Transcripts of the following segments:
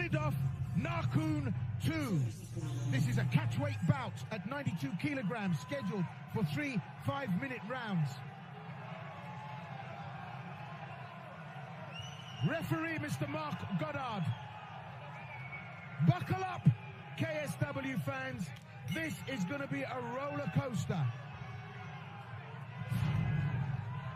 Halidov, Narkun 2. This is a catchweight bout at 92 kilograms, scheduled for 3 5-minute rounds. Referee, Mr. Mark Goddard. Buckle up, KSW fans. This is going to be a roller coaster.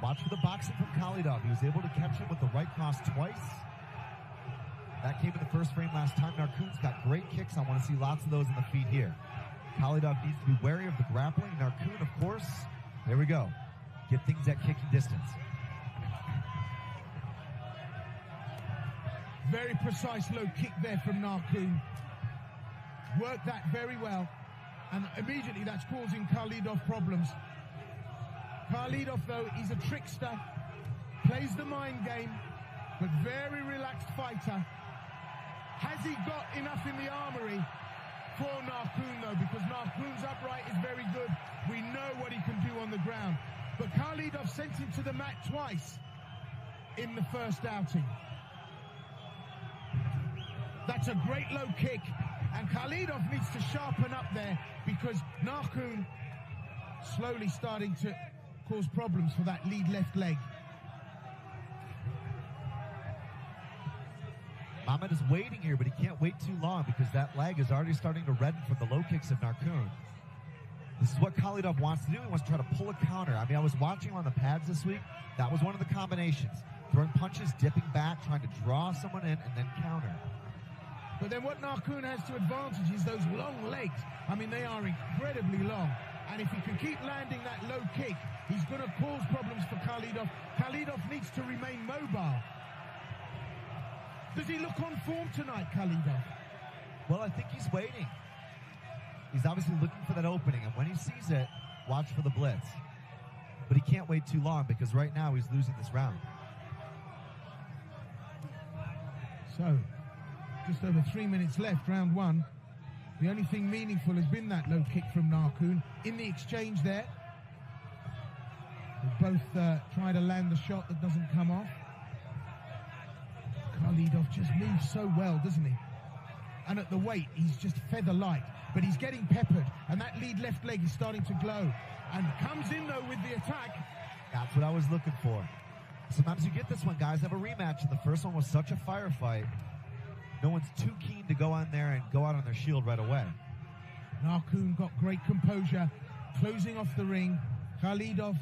Watch for the boxing from Halidov. He was able to catch him with the right cross twice. That came in the first frame last time. Narkun's got great kicks. I want to see lots of those in the feet here. Halidov needs to be wary of the grappling. Narkun, of course, there we go. Get things at kicking distance. Very precise low kick there from Narkun. Worked that very well. And immediately that's causing Halidov problems. Halidov, though, he's a trickster. Plays the mind game, but very relaxed fighter. Has he got enough in the armory for Narkun, though? Because Narkun's upright is very good. We know what he can do on the ground. But Halidov sent him to the mat twice in the first outing. That's a great low kick. And Halidov needs to sharpen up there because Narkun slowly starting to cause problems for that lead left leg. Mamed is waiting here, but he can't wait too long because that leg is already starting to redden from the low kicks of Narkun. This is what Halidov wants to do. He wants to try to pull a counter. I mean, I was watching him on the pads this week. That was one of the combinations. Throwing punches, dipping back, trying to draw someone in, and then counter. But then what Narkun has to advantage is those long legs. I mean, they are incredibly long. And if he can keep landing that low kick, he's going to cause problems for Halidov. Halidov needs to remain mobile. Does he look on form tonight, Halidov? Well, I think he's waiting. He's obviously looking for that opening, and when he sees it, watch for the blitz. But he can't wait too long because right now he's losing this round. So, just over 3 minutes left, round one. The only thing meaningful has been that low kick from Narkun. In the exchange there, they both try to land the shot that doesn't come off. Halidov just moves so well, doesn't he? And at the weight, he's just feather light. But he's getting peppered, and that lead left leg is starting to glow. And comes in, though, with the attack. That's what I was looking for. Sometimes you get this one, guys. Have a rematch, and the first one was such a firefight. No one's too keen to go on there and go out on their shield right away. Narkun got great composure, closing off the ring. Halidov.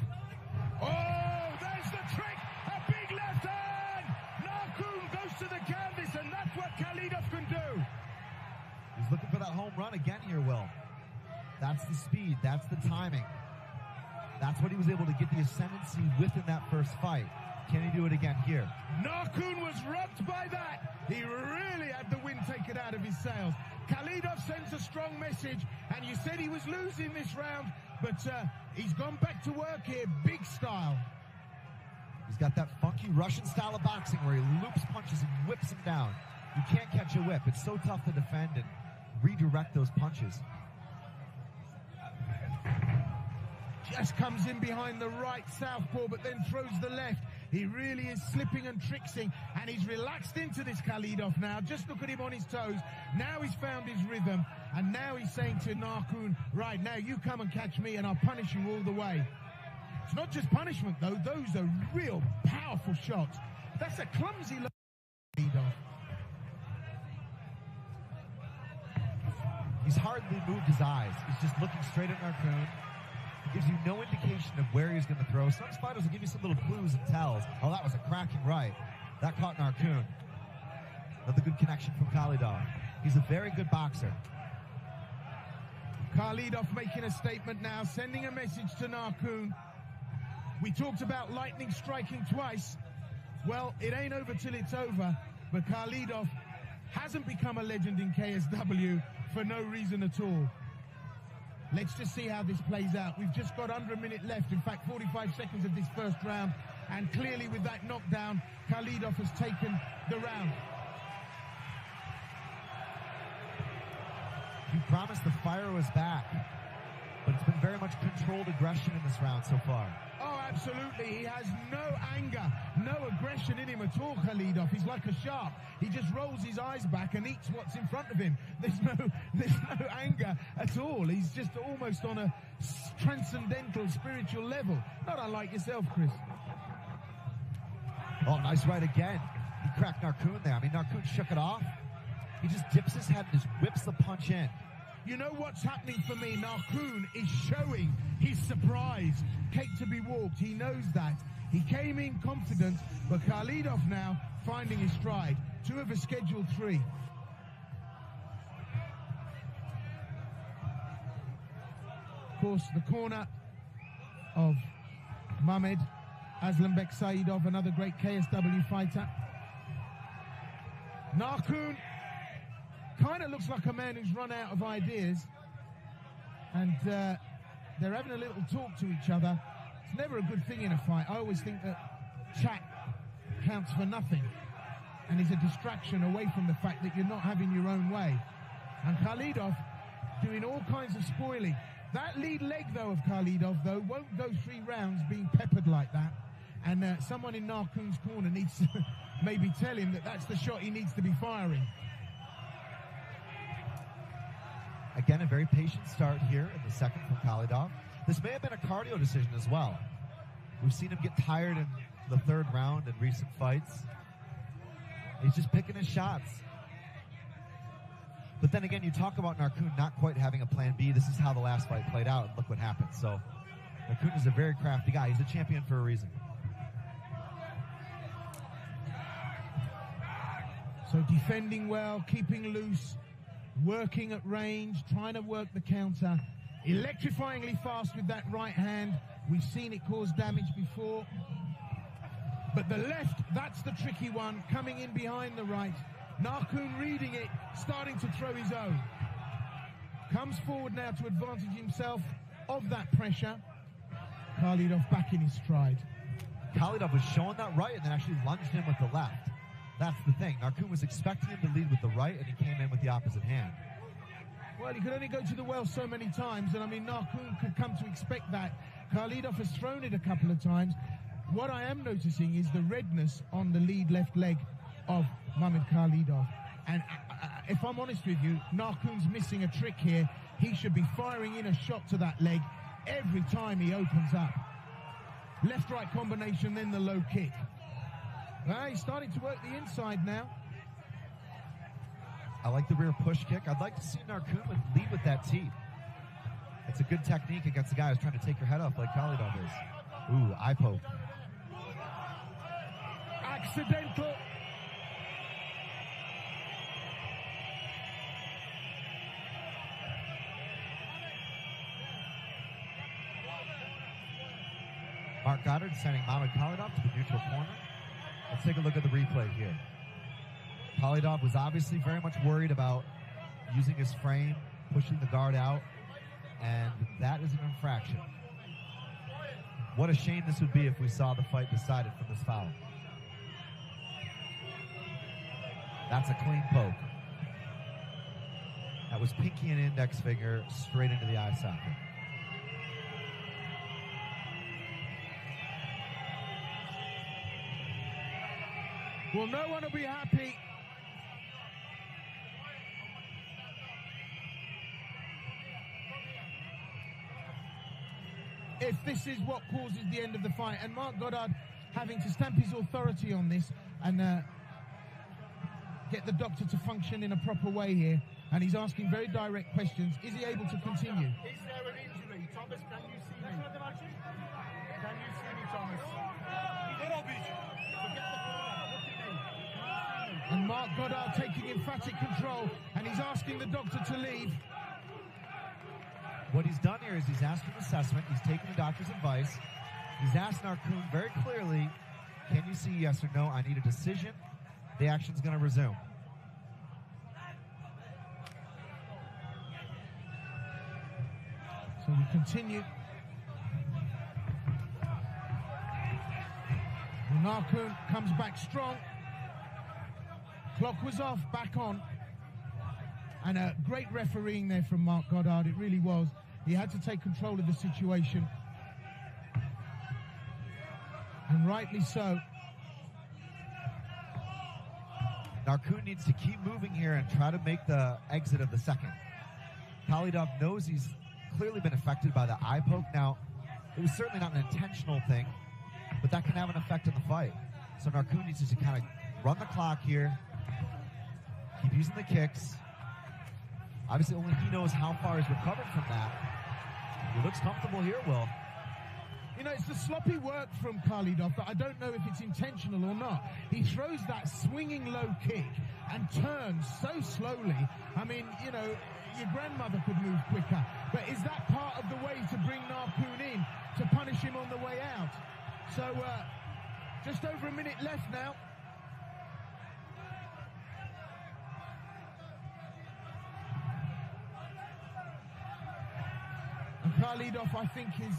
Oh, there's the trick! A big left hand! Narkun goes to the canvas, and that's what Halidov can do. He's looking for that home run again here, Will. That's the speed. That's the timing. That's what he was able to get the ascendancy with in that first fight. Can he do it again here? Narkun was rocked by that. He really had the wind taken out of his sails. Halidov sends a strong message, and you said he was losing this round, but he's gone back to work here, big style. He's got that funky Russian style of boxing where he loops punches and whips them down. You can't catch a whip. It's so tough to defend and redirect those punches. Just comes in behind the right southpaw, but then throws the left. He really is slipping and tricksing, and he's relaxed into this Halidov now. Just look at him on his toes. Now he's found his rhythm, and now he's saying to Narkun, right, now you come and catch me, and I'll punish you all the way. It's not just punishment, though. Those are real powerful shots. That's a clumsy look. Halidov. He's hardly moved his eyes. He's just looking straight at Narkun. He gives you no indication of where he's going to throw. Some fighters will give you some little clues and tells. Oh, that was a cracking right. That caught Narkun. Another good connection from Halidov. He's a very good boxer. Halidov making a statement now, sending a message to Narkun. We talked about lightning striking twice. Well, it ain't over till it's over, but Halidov hasn't become a legend in KSW for no reason at all. Let's just see how this plays out. We've just got under a minute left. In fact, 45 seconds of this first round. And clearly with that knockdown, Halidov has taken the round. He promised the fire was back, but it's been very much controlled aggression in this round so far. Oh, absolutely. He has no anger, no aggression in him at all, Халидов. He's like a shark. He just rolls his eyes back and eats what's in front of him. There's no anger at all. He's just almost on a transcendental spiritual level. Not unlike yourself, Chris. Oh, nice right again. He cracked Narkun there. I mean, Narkun shook it off. He just dips his head and just whips the punch in. You know what's happening for me? Narkun is showing his surprise. Cake to be walked. He knows that. He came in confident, but Халидов now finding his stride. 2 of a scheduled 3. Of course, the corner of Mamed Aslanbek another great KSW fighter. Narkun kind of looks like a man who's run out of ideas, and they're having a little talk to each other. It's never a good thing in a fight. I always think that chat counts for nothing and is a distraction away from the fact that you're not having your own way. And Халидов doing all kinds of spoiling. That lead leg, though, of Халидov, though, won't go 3 rounds being peppered like that. And someone in Narkun's corner needs to maybe tell him that that's the shot he needs to be firing. Again, a very patient start here in the second from Халидов. This may have been a cardio decision as well. We've seen him get tired in the 3rd round in recent fights. He's just picking his shots. But then again, you talk about Narkun not quite having a plan B. This is how the last fight played out, and look what happened. So Narkun is a very crafty guy. He's a champion for a reason. So defending well, keeping loose, working at range, trying to work the counter. Electrifyingly fast with that right hand. We've seen it cause damage before. But the left, that's the tricky one, coming in behind the right. Narkun reading it, starting to throw his own. Comes forward now to advantage himself of that pressure. Халидов back in his stride. Халидов was showing that right and then actually lunged in with the left. That's the thing. Narkun was expecting him to lead with the right, and he came in with the opposite hand. Well, he could only go to the well so many times, and I mean, Narkun could come to expect that. Халидов has thrown it a couple of times. What I am noticing is the redness on the lead left leg of Mamed Халидов. And if I'm honest with you, Narkun's missing a trick here. He should be firing in a shot to that leg every time he opens up. Left-right combination, then the low kick. He's starting to work the inside now. I like the rear push kick. I'd like to see Narkun lead with that teep. It's a good technique against a guy who's trying to take your head off like Халидов is. Ooh, eye poke. Accidental. Mark Goddard sending Mamed Халидov to the neutral corner. Let's take a look at the replay here. Халидov was obviously very much worried about using his frame, pushing the guard out, and that is an infraction. What a shame this would be if we saw the fight decided from this foul. That's a clean poke. That was pinky and index finger straight into the eye socket. Well, no one will be happy. If this is what causes the end of the fight, and Mark Goddard having to stamp his authority on this and get the doctor to function in a proper way here, and he's asking very direct questions. Is he able to continue? Is there an injury? Thomas, can you see me? Can you see me, Thomas? And Mark Goddard taking emphatic control, and he's asking the doctor to leave. What he's done here is he's asked an assessment. He's taken the doctor's advice. He's asked Narkun very clearly, can you see yes or no? I need a decision. The action's going to resume. So we continue. Well, Narkun comes back strong. Clock was off, back on. And a great refereeing there from Mark Goddard. It really was. He had to take control of the situation. And rightly so. Narkun needs to keep moving here and try to make the exit of the second. Khalidov knows he's clearly been affected by the eye poke. Now, it was certainly not an intentional thing, but that can have an effect on the fight. So Narkun needs to kind of run the clock here, keep using the kicks. Obviously, only he knows how far he's recovered from that. He looks comfortable here, Will. You know, it's the sloppy work from Khalidov that I don't know if it's intentional or not. He throws that swinging low kick and turns so slowly. I mean, you know, your grandmother could move quicker. But is that part of the way to bring Narkun in, to punish him on the way out? So, just over a minute left now. And Khalidov, I think, is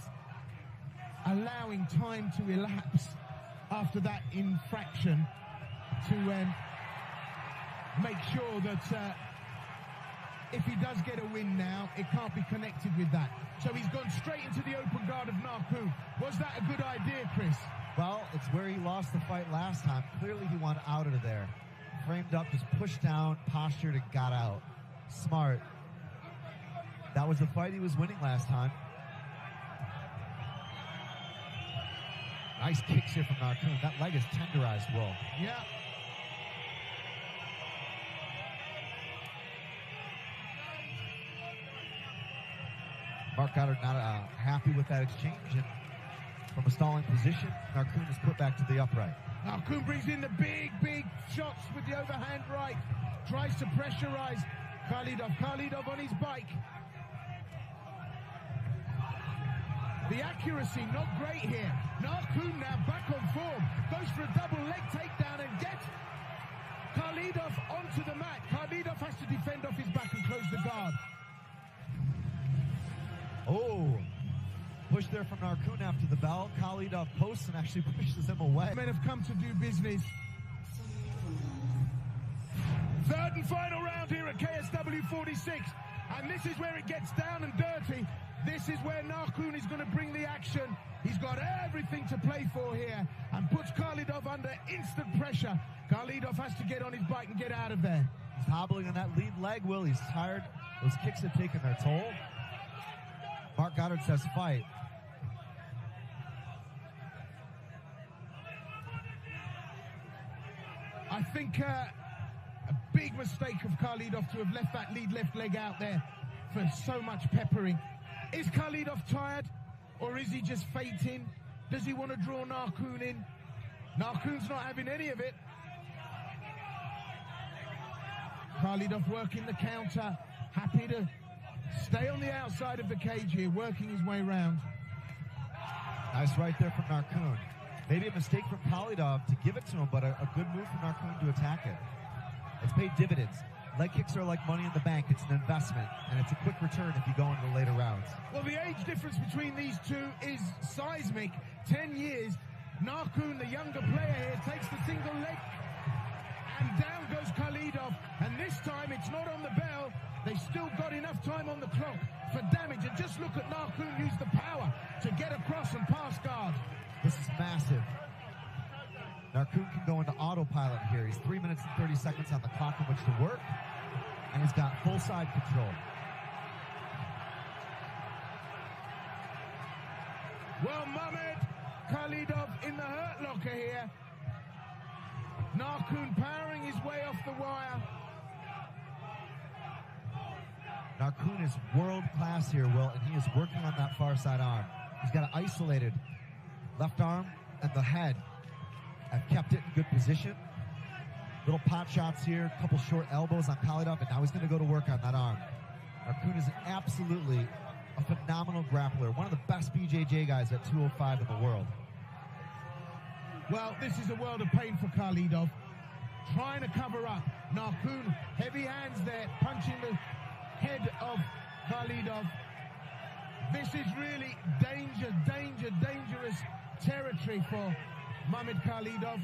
allowing time to elapse after that infraction to make sure that if he does get a win now, it can't be connected with that. So he's gone straight into the open guard of Narkun. Was that a good idea, Chris? Well, it's where he lost the fight last time. Clearly he wanted out of there. Framed up, just pushed down, postured, and got out. Smart. That was the fight he was winning last time. Nice kicks here from Narkun. That leg is tenderized, Will. Yeah. Mark Goddard not happy with that exchange, and from a stalling position, Narkun is put back to the upright. Narkun brings in the big shots with the overhand right. Tries to pressurize Khalidov. Khalidov on his bike. The accuracy not great here. Narkun now back on form. Goes for a double leg takedown and gets Khalidov onto the mat. Khalidov has to defend off his back and close the guard. Oh, push there from Narkun after the bell. Khalidov posts and actually pushes him away. Men have come to do business. Third and final round here at KSW 46. And this is where it gets down and dirty. This is where Narkun is going to bring the action. He's got everything to play for here and puts Khalidov under instant pressure. Khalidov has to get on his bike and get out of there. He's hobbling on that lead leg, Will. He's tired. Those kicks have taken their toll. Mark Goddard says fight. I think a big mistake of Khalidov to have left that lead left leg out there for so much peppering. Is Khalidov tired, or is he just fainting? Does he want to draw Narkun in? Narkun's not having any of it. Khalidov working the counter, happy to stay on the outside of the cage here, working his way round. Nice right there from Narkun. Maybe a mistake from Khalidov to give it to him, but a good move from Narkun to attack it. It's paid dividends. Leg kicks are like money in the bank. It's an investment, and it's a quick return if you go into the later rounds. Well, the age difference between these two is seismic. 10 years. Narkun, the younger player here, takes the single leg, and down goes Khalidov. And this time, it's not on the bell. They still got enough time on the clock for damage. And just look at Narkun use the power to get across and pass guard. This is massive. Narkun can go into autopilot here. He's 3 minutes and 30 seconds on the clock in which to work, and he's got full side control. Well, Mamed Halidov in the hurt locker here. Narkun powering his way off the wire. Narkun is world class here, Will, and he is working on that far side arm. He's got an isolated left arm, and the head have kept it in good position. Little pot shots here, a couple short elbows on Halidov, and now he's going to go to work on that arm. Narkun is absolutely a phenomenal grappler, one of the best BJJ guys at 205 in the world. Well, this is a world of pain for Halidov. Trying to cover up. Narkun, heavy hands there, punching the head of Halidov. This is really dangerous territory for Mamed Halidov.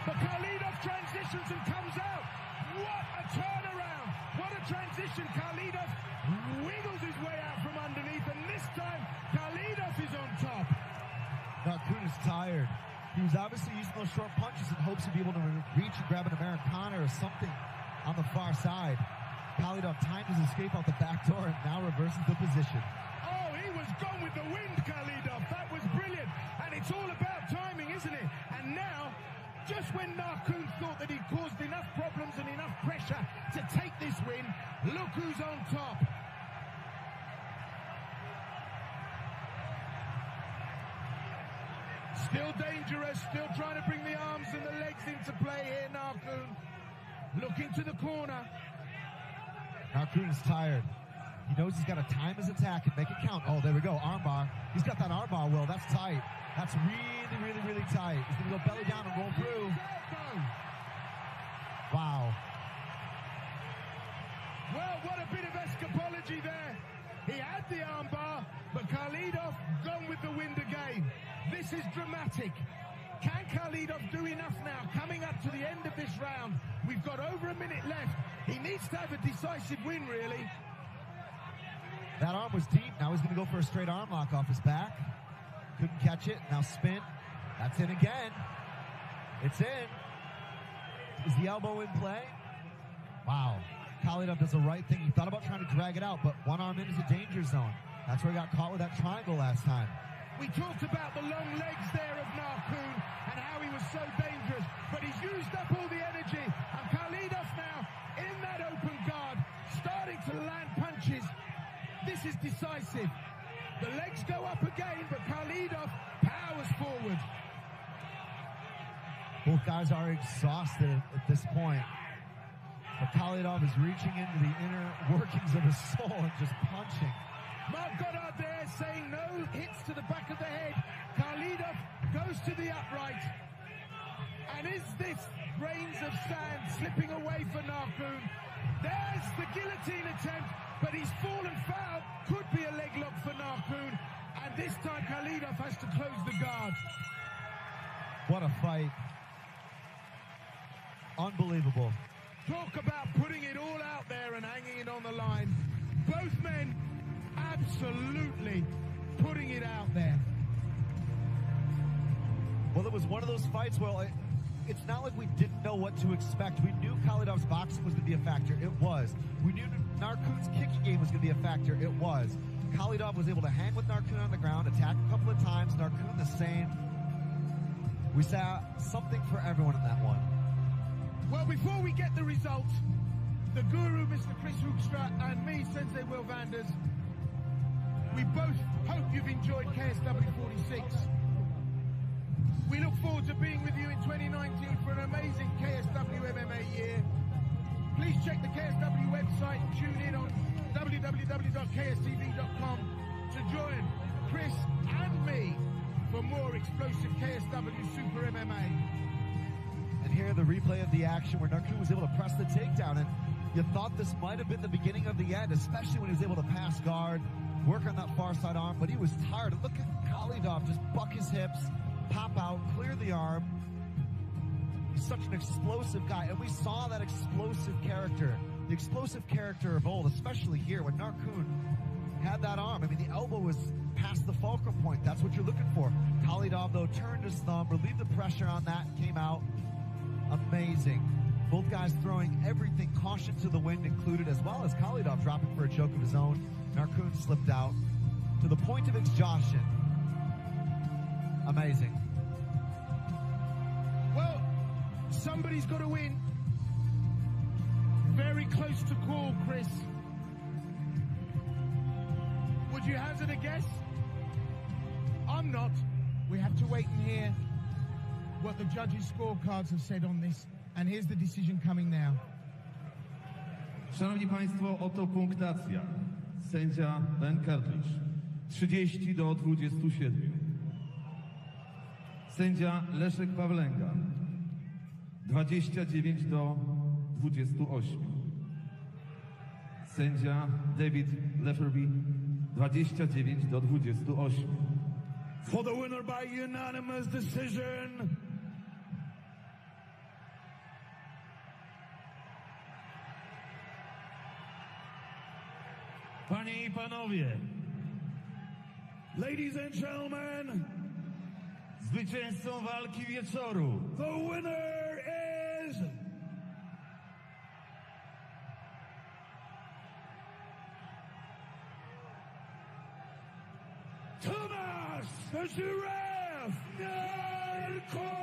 But Halidov transitions and comes out. What a turnaround. What a transition. Halidov wiggles his way out from underneath, and this time Khalidov is on top. Narkun is tired. He was obviously using those short punches in hopes to be able to reach and grab an Americana or something on the far side. Khalidov timed his escape out the back door and now reverses the position. Oh, he was gone with the wind, Khalidov. That was brilliant. And it's all about timing, isn't it? And now, just when Narkun thought that he'd caused enough problems and enough pressure to take this win, look who's on top. Still dangerous, still trying to bring the arms and the legs into play here, Narkun. Looking to the corner. Narkun is tired. He knows he's got to time his attack and make it count. Oh, there we go, armbar. He's got that armbar, Will. That's tight. That's really, really, really tight. He's going to go belly down and roll through. Wow. Well, what a bit of escapology there. He had the armbar, but Khalidov gone with the wind again. This is dramatic. Can Khalidov do enough now, coming up to the end of this round? We've got over a minute left. He needs to have a decisive win, really. That arm was deep. Now he's going to go for a straight arm lock off his back. Couldn't catch it. Now spin. That's in again. It's in. Is the elbow in play? Wow. Khalidov does the right thing. He thought about trying to drag it out, but one arm in is a danger zone. That's where he got caught with that triangle last time. We talked about the long legs there of Narkun and how he was so dangerous, but he's used up all the energy, and Khalidov now in that open guard, starting to land punches. This is decisive. The legs go up again, but Khalidov powers forward. Both guys are exhausted at this point. But Khalidov is reaching into the inner workings of his soul and just punching. Mark Goddard there saying no hits to the back of the head. Khalidov goes to the upright. And is this grains of sand slipping away for Narkun? There's the guillotine attempt, but he's fallen foul. Could be a leg lock for Narkun. And this time Khalidov has to close the guard. What a fight. Unbelievable. Talk about putting it all out there and hanging it on the line. Both men absolutely putting it out there. Well, it was one of those fights where it's not like we didn't know what to expect. We knew Khalidov's boxing was going to be a factor. It was. We knew Narkun's kicking game was going to be a factor. It was. Khalidov was able to hang with Narkun on the ground, attack a couple of times. Narkun the same. We saw something for everyone in that one. Well, before we get the results, the guru, Mr. Chris Hoekstra, and me, Sensei Will Vanders, we both hope you've enjoyed KSW 46. We look forward to being with you in 2019 for an amazing KSW MMA year. Please check the KSW website and tune in on www.kstv.com to join Chris and me for more explosive KSW Super MMA. And here the replay of the action where Narkun was able to press the takedown, and you thought this might have been the beginning of the end, especially when he was able to pass guard, work on that far side arm, but he was tired. Look at Khalidov just buck his hips, pop out, clear the arm. He's such an explosive guy, and we saw that explosive character, the explosive character of old, especially here when Narkun had that arm. I mean, the elbow was past the fulcrum point. That's what you're looking for. Khalidov, though, turned his thumb, relieved the pressure on that, came out. Amazing. Both guys throwing everything, caution to the wind included, as well as Khalidov dropping for a choke of his own. Narkun slipped out to the point of exhaustion. Amazing. Well, somebody's got to win. Very close to call, Chris. Would you hazard a guess? I'm not. We have to wait and hear what the judges' scorecards have said on this. And here's the decision coming now. Szanowni Państwo, oto punktacja. Sędzia Ben Cartridge 30 do 27. Sędzia Leszek Pawlenga 29 do 28. Sędzia David Lefferby 29 do 28. For the winner by unanimous decision, Panie i panowie, Ladies and gentlemen, zwycięzcą walki wieczoru the winner is Thomas the Giraffe Narco!